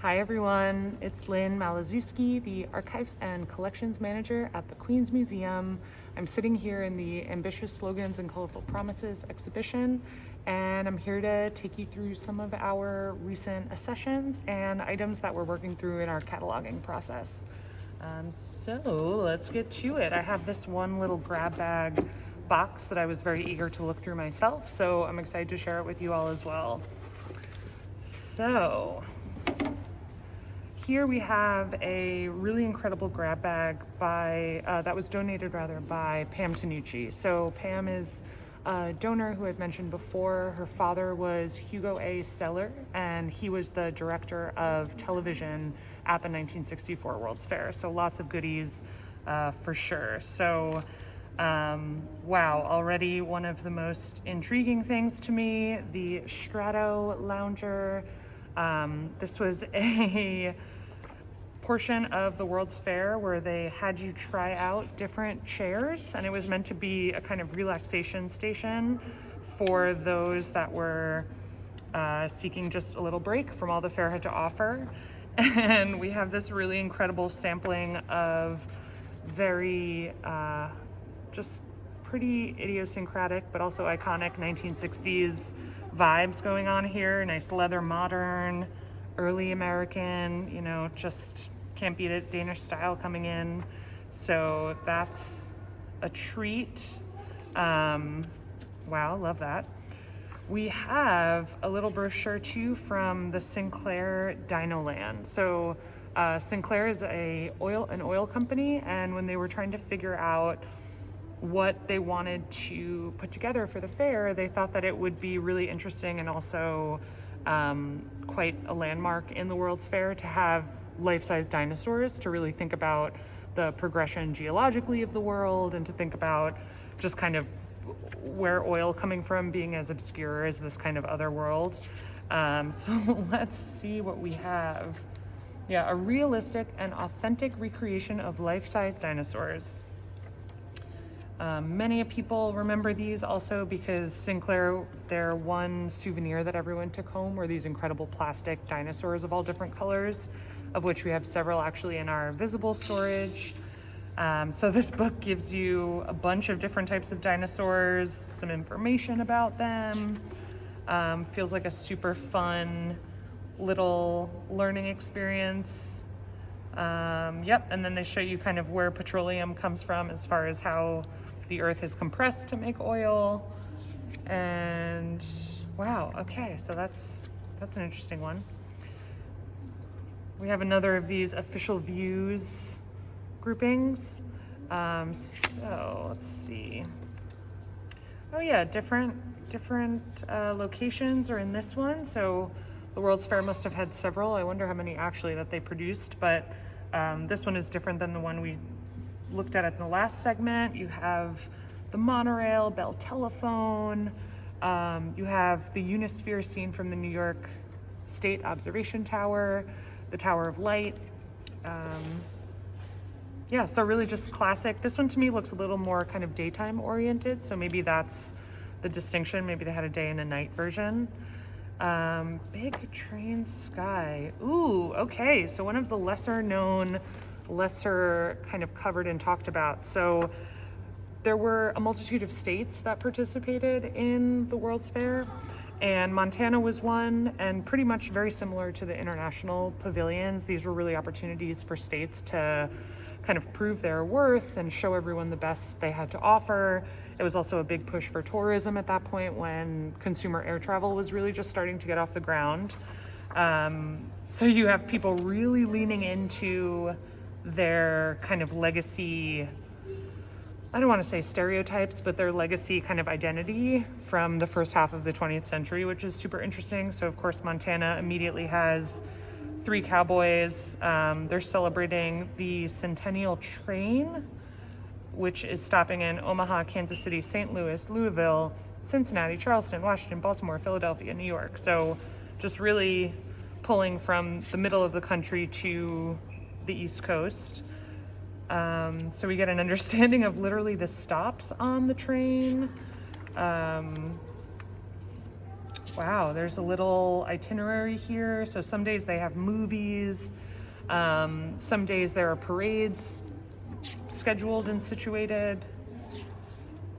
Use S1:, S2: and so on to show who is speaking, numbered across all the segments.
S1: Hi everyone, it's Lynn Maliszewski, the Archives and Collections Manager at the Queen's Museum. I'm sitting here in the ambitious Slogans and Colorful Promises exhibition, and I'm here to take you through some of our recent accessions and items that we're working through in our cataloging process. So let's get to it. I have this one little grab bag box that I was very eager to look through myself, so I'm excited to share it with you all as well. So here we have a really incredible grab bag that was donated by Pam Tanucci. So Pam is a donor who I've mentioned before. Her father was Hugo A. Seller, and he was the director of television at the 1964 World's Fair. So lots of goodies for sure. So wow, already one of the most intriguing things to me, the Strato Lounger. This was a portion of the World's Fair where they had you try out different chairs, and it was meant to be a kind of relaxation station for those that were seeking just a little break from all the fair had to offer. And we have this really incredible sampling of very just pretty idiosyncratic but also iconic 1960s vibes going on here. Nice leather modern, early American, just can't beat it, Danish style coming in. So that's a treat. Wow, love that. We have a little brochure too from the Sinclair Dinoland. So Sinclair is an oil company, and when they were trying to figure out what they wanted to put together for the fair, they thought that it would be really interesting and also quite a landmark in the World's Fair to have life-size dinosaurs, to really think about the progression geologically of the world and to think about just kind of where oil coming from being as obscure as this kind of other world. So let's see what we have. Yeah, a realistic and authentic recreation of life-size dinosaurs. Many people remember these also because Sinclair, their one souvenir that everyone took home were these incredible plastic dinosaurs of all different colors, of which we have several actually in our visible storage. So this book gives you a bunch of different types of dinosaurs, some information about them. Feels like a super fun little learning experience. Yep, and then they show you kind of where petroleum comes from as far as how the earth is compressed to make oil. And wow, okay, so that's an interesting one. We have another of these official views groupings. So let's see. Oh yeah, different locations are in this one. So the World's Fair must have had several. I wonder how many actually that they produced, but this one is different than the one we looked at in the last segment. You have the monorail, Bell Telephone. You have the Unisphere scene from the New York State Observation Tower, the Tower of Light. Yeah, so really just classic. This one to me looks a little more kind of daytime oriented, so maybe that's the distinction. Maybe they had a day and a night version. Big Train Sky. Ooh, okay, so one of the lesser known, lesser kind of covered and talked about. So there were a multitude of states that participated in the World's Fair, and Montana was one, and pretty much very similar to the international pavilions. These were really opportunities for states to kind of prove their worth and show everyone the best they had to offer. It was also a big push for tourism at that point when consumer air travel was really just starting to get off the ground. So you have people really leaning into their kind of legacy, I don't want to say stereotypes, but their legacy kind of identity from the first half of the 20th century, which is super interesting. So of course, Montana immediately has 3 cowboys. They're celebrating the Centennial Train, which is stopping in Omaha, Kansas City, St. Louis, Louisville, Cincinnati, Charleston, Washington, Baltimore, Philadelphia, New York. So just really pulling from the middle of the country to the East Coast. So we get an understanding of literally the stops on the train. Wow, there's a little itinerary here. So some days they have movies. Some days there are parades scheduled and situated.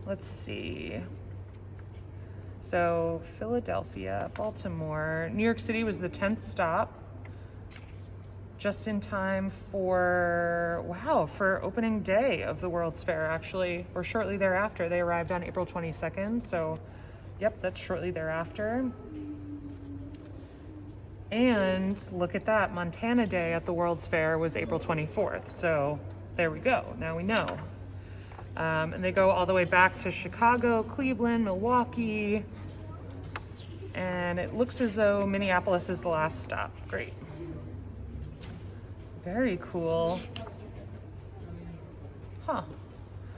S1: Let's see. So Philadelphia, Baltimore, New York City was the 10th stop. Just in time for, wow, for opening day of the World's Fair, actually, or shortly thereafter. They arrived on April 22nd, so yep, that's shortly thereafter. And look at that, Montana Day at the World's Fair was April 24th, so there we go, now we know. And they go all the way back to Chicago, Cleveland, Milwaukee, and it looks as though Minneapolis is the last stop. Great. Very cool. Huh.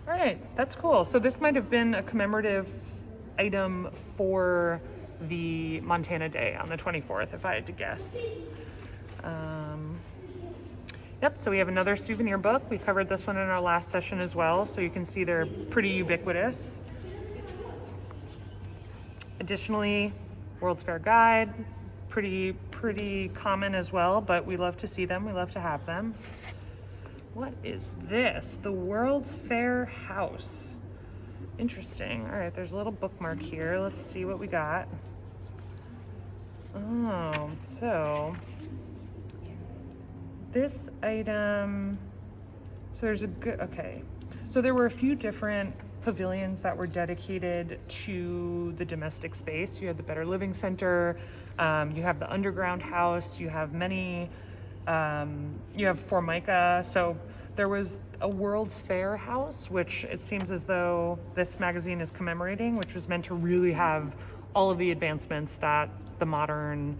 S1: All right, that's cool. So this might have been a commemorative item for the Montana Day on the 24th, if I had to guess. Yep, so we have another souvenir book. We covered this one in our last session as well, so you can see they're pretty ubiquitous. Additionally, World's Fair Guide, pretty common as well, but we love to see them, we love to have them. What is this? The World's Fair House. Interesting. All right, there's a little bookmark here. Let's see what we got. Oh, so this item, so there's a good, okay. So there were a few different pavilions that were dedicated to the domestic space. You had the Better Living Center, you have the Underground House, you have many, you have Formica. So there was a World's Fair House, which it seems as though this magazine is commemorating, which was meant to really have all of the advancements that the modern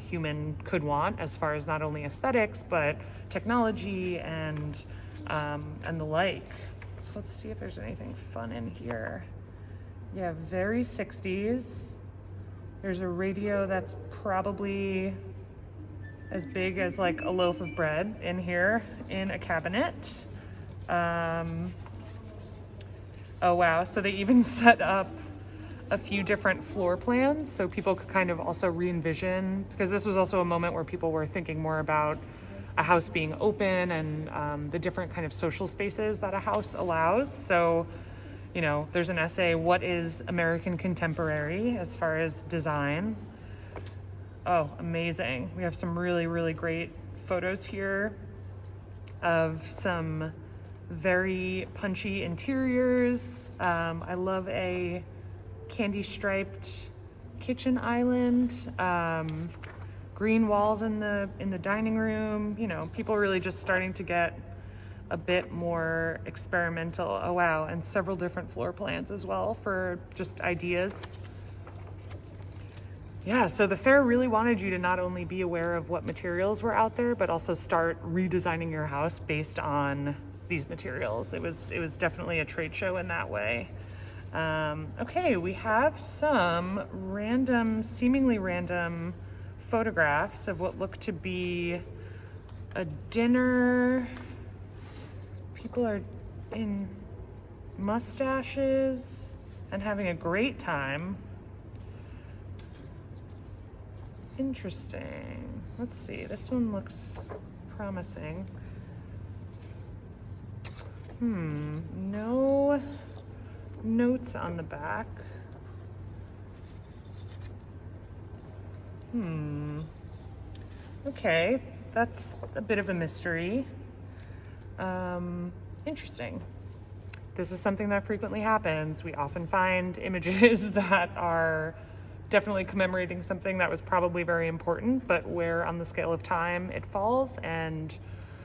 S1: human could want, as far as not only aesthetics, but technology and the like. So let's see if there's anything fun in here. Yeah, very 60s. There's a radio that's probably as big as like a loaf of bread in here in a cabinet. Oh wow, so they even set up a few different floor plans so people could kind of also re-envision, because this was also a moment where people were thinking more about a house being open and the different kind of social spaces that a house allows. So, you know, there's an essay, what is American contemporary as far as design? Oh, amazing. We have some really, really great photos here of some very punchy interiors. I love a candy striped kitchen island, green walls in the dining room. You know, people really just starting to get a bit more experimental. Oh wow, and several different floor plans as well for just ideas. Yeah, so the fair really wanted you to not only be aware of what materials were out there, but also start redesigning your house based on these materials. It was definitely a trade show in that way. Okay, we have some random, seemingly random photographs of what look to be a dinner. People are in mustaches and having a great time. Interesting. Let's see, this one looks promising. No notes on the back. Okay, that's a bit of a mystery. Interesting. This is something that frequently happens. We often find images that are definitely commemorating something that was probably very important, but where on the scale of time it falls and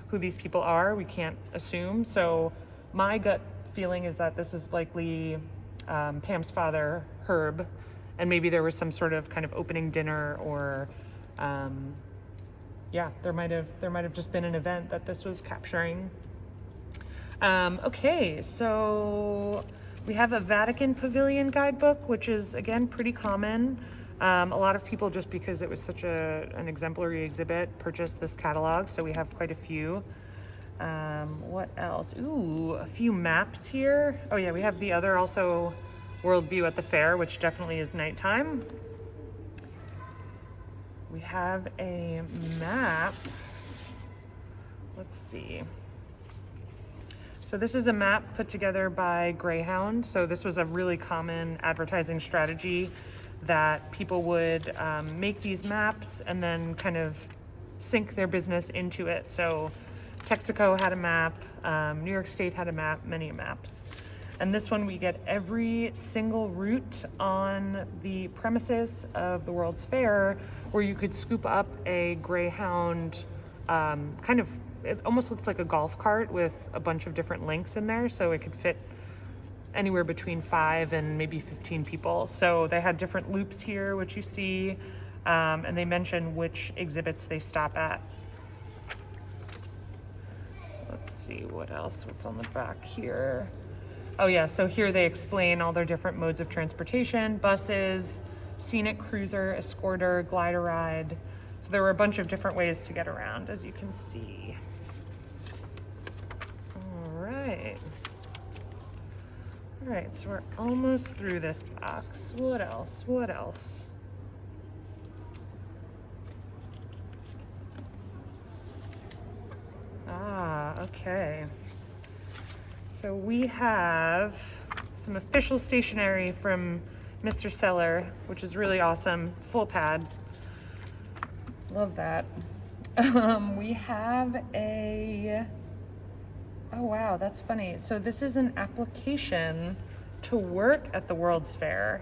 S1: who these people are, we can't assume. So my gut feeling is that this is likely Pam's father, Herb, and maybe there was some sort of kind of opening dinner, or yeah, there might have just been an event that this was capturing. Okay, so we have a Vatican Pavilion guidebook, which is again pretty common. A lot of people, just because it was such an exemplary exhibit, purchased this catalog, so we have quite a few. What else? Ooh, a few maps here. Oh yeah, we have the other also worldview at the fair, which definitely is nighttime. We have a map. Let's see. So this is a map put together by Greyhound. So this was a really common advertising strategy that people would make these maps and then kind of sink their business into it. So Texaco had a map, New York State had a map, many maps. And this one we get every single route on the premises of the World's Fair where you could scoop up a Greyhound it almost looks like a golf cart with a bunch of different links in there, so it could fit anywhere between 5 and maybe 15 people. So they had different loops here, which you see, and they mention which exhibits they stop at. So let's see what else, what's on the back here. Oh yeah, so here they explain all their different modes of transportation: buses, scenic cruiser, escorter, glider ride. So there were a bunch of different ways to get around, as you can see. All right, so we're almost through this box. What else? What else? Okay. So we have some official stationery from Mr. Seller, which is really awesome. Full pad. Love that. We have a... Oh wow, that's funny. So this is an application to work at the World's Fair.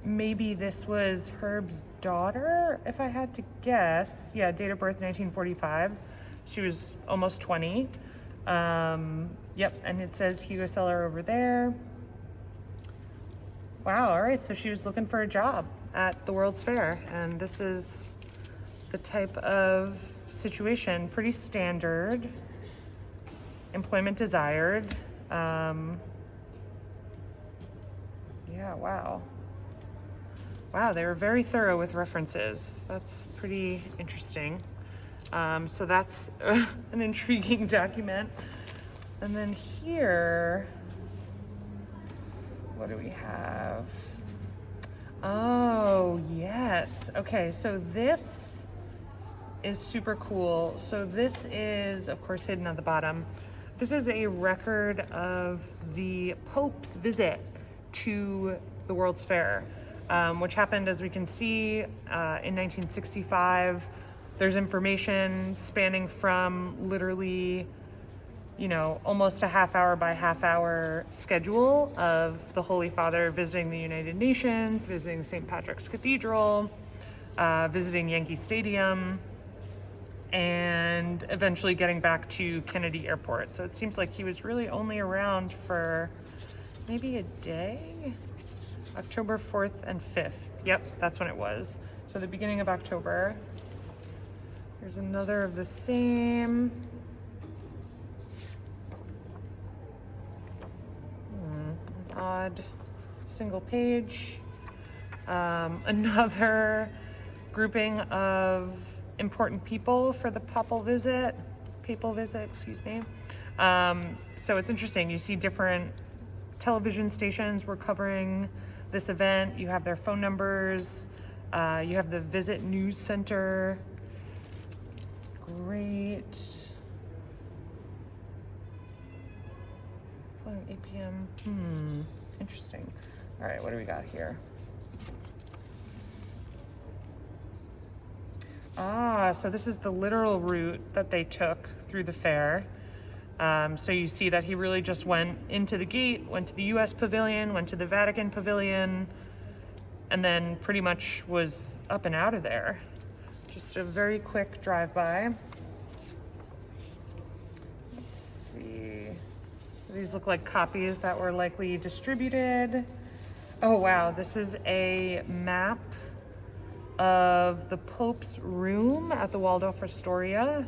S1: Maybe this was Herb's daughter, if I had to guess. Yeah, date of birth 1945. She was almost 20. Yep, and it says Hugo Seller over there. Wow, all right, so she was looking for a job at the World's Fair, and this is the type of situation, pretty standard. Employment desired. Yeah, wow. Wow, they were very thorough with references. That's pretty interesting. So that's an intriguing document. And then here, what do we have? Oh, yes. Okay, so this is super cool. So this is, of course, hidden at the bottom. This is a record of the Pope's visit to the World's Fair, which happened, as we can see, in 1965. There's information spanning from literally, you know, almost a half hour by half hour schedule of the Holy Father visiting the United Nations, visiting St. Patrick's Cathedral, visiting Yankee Stadium, and eventually getting back to Kennedy Airport. So it seems like he was really only around for maybe a day? October 4th and 5th. Yep, that's when it was. So the beginning of October. Here's another of the same. Odd single page. Another grouping of important people for the papal visit, excuse me. So it's interesting, you see different television stations were covering this event. You have their phone numbers. You have the Visit News Center. Great. 8 p.m. Interesting. All right, what do we got here? So this is the literal route that they took through the fair. So you see that he really just went into the gate, went to the US Pavilion, went to the Vatican Pavilion, and then pretty much was up and out of there. Just a very quick drive-by. Let's see. So these look like copies that were likely distributed. Oh wow, this is a map of the Pope's room at the Waldorf Astoria,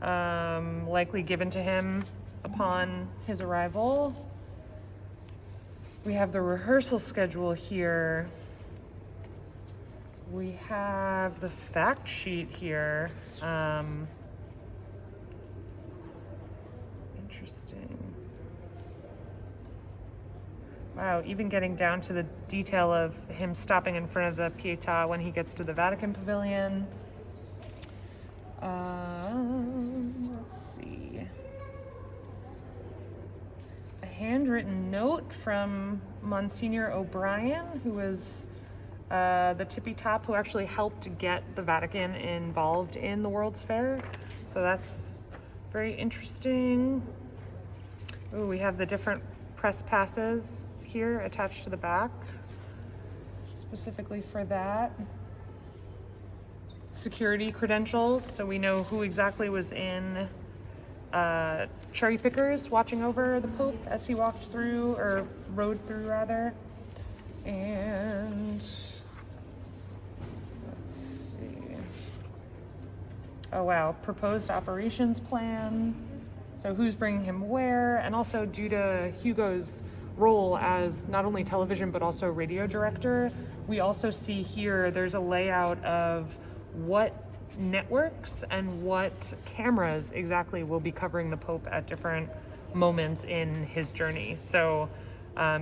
S1: likely given to him upon his arrival. We have the rehearsal schedule here. We have the fact sheet here. Interesting. Wow, even getting down to the detail of him stopping in front of the Pietà when he gets to the Vatican Pavilion. Let's see. A handwritten note from Monsignor O'Brien, who was the tippy top who actually helped get the Vatican involved in the World's Fair. So that's very interesting. Ooh, we have the different press passes here attached to the back, specifically for that. Security credentials, so we know who exactly was in cherry pickers watching over the Pope as he walked through, or rode through rather. And let's see. Oh wow, proposed operations plan. So who's bringing him where, and also due to Hugo's role as not only television but also radio director, we also see here there's a layout of what networks and what cameras exactly will be covering the Pope at different moments in his journey. So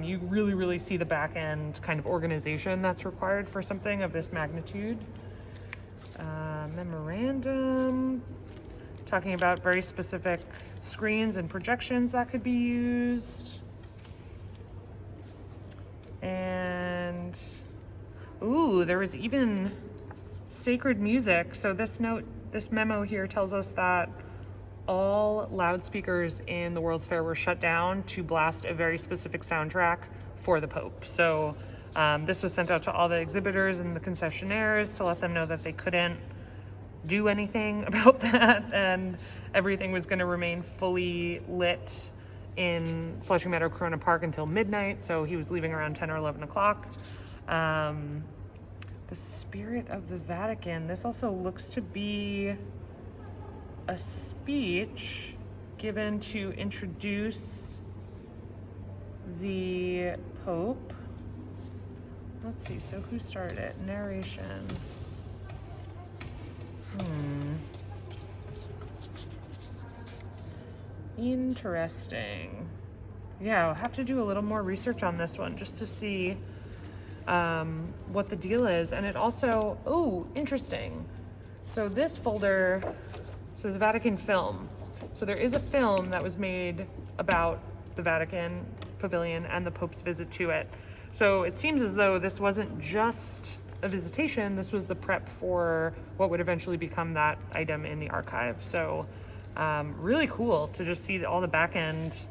S1: you really see the back end kind of organization that's required for something of this magnitude. Memorandum talking about very specific screens and projections that could be used. And ooh, there was even sacred music. So this memo here tells us that all loudspeakers in the World's Fair were shut down to blast a very specific soundtrack for the Pope. So this was sent out to all the exhibitors and the concessionaires to let them know that they couldn't do anything about that, and everything was going to remain fully lit in Flushing Meadow Corona Park until midnight. So he was leaving around 10 or 11 o'clock. The Spirit of the Vatican. This also looks to be a speech given to introduce the Pope. Let's see, so who started it? Narration. Interesting. Yeah, I'll have to do a little more research on this one just to see what the deal is. And it also, oh, interesting. So this folder says Vatican film. So there is a film that was made about the Vatican Pavilion and the Pope's visit to it. So it seems as though this wasn't just a visitation, this was the prep for what would eventually become that item in the archive. So really cool to just see all the back end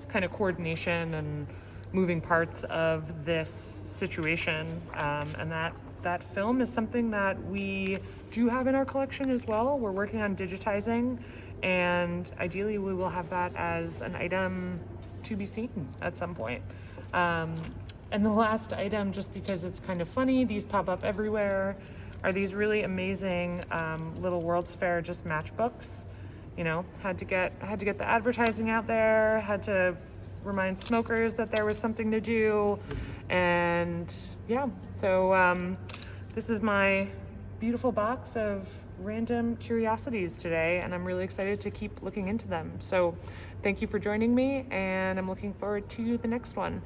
S1: kind of coordination and moving parts of this situation. And that film is something that we do have in our collection as well. We're working on digitizing, and ideally we will have that as an item to be seen at some point. And the last item, just because it's kind of funny, these pop up everywhere, are these really amazing little World's Fair just matchbooks. You know, had to get the advertising out there, had to remind smokers that there was something to do, and yeah. So this is my beautiful box of random curiosities today, and I'm really excited to keep looking into them. So thank you for joining me, and I'm looking forward to the next one.